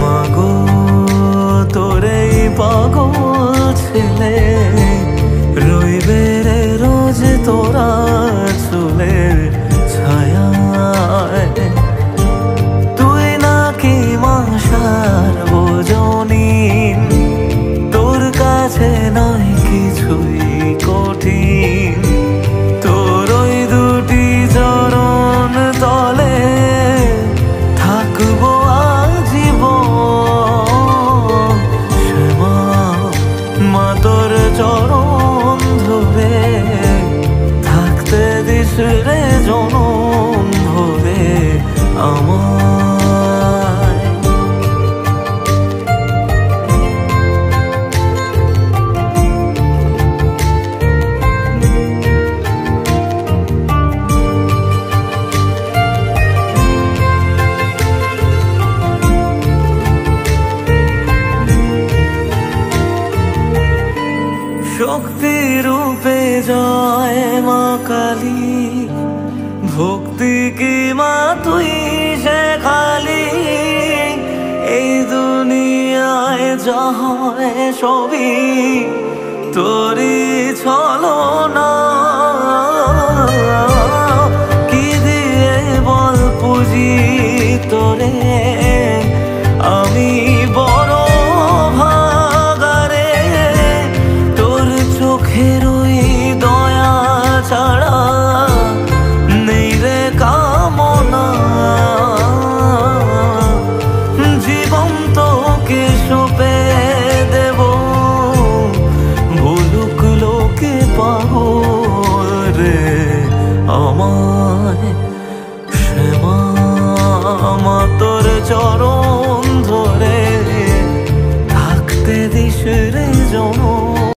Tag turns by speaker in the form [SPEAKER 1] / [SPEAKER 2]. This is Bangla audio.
[SPEAKER 1] মাগো তোরে পাগল ছেলে রইবে রে রোজ তোরা চুলের ছায়ায়। তুই নাকি মাসার বোঝনি, তোর কাছে নয় কিছুই কঠিন। তোর ওই দুটি চরণ তলে থাকবো আজীবন। শ্যামা মা তোর চরণ ধরে থাকতে দিস রে জনম ভরে আমায়। শক্তি রূপে জয় মা কালী, ভক্তি কি মা তুই সে খালি। এই দুনিয়ায় যা হয় সবই তোরই ছলনা। কি দিয়ে বল পুজি তোরে আমি বড় ভাগারে। তোর চোখের ওই দয়া ছাড়া নেই রে কামনা। জীবন তোকে সঁপে দেব, বলুক লোকে পাগল রে আমায়। শ্যামা মা তোর চরণ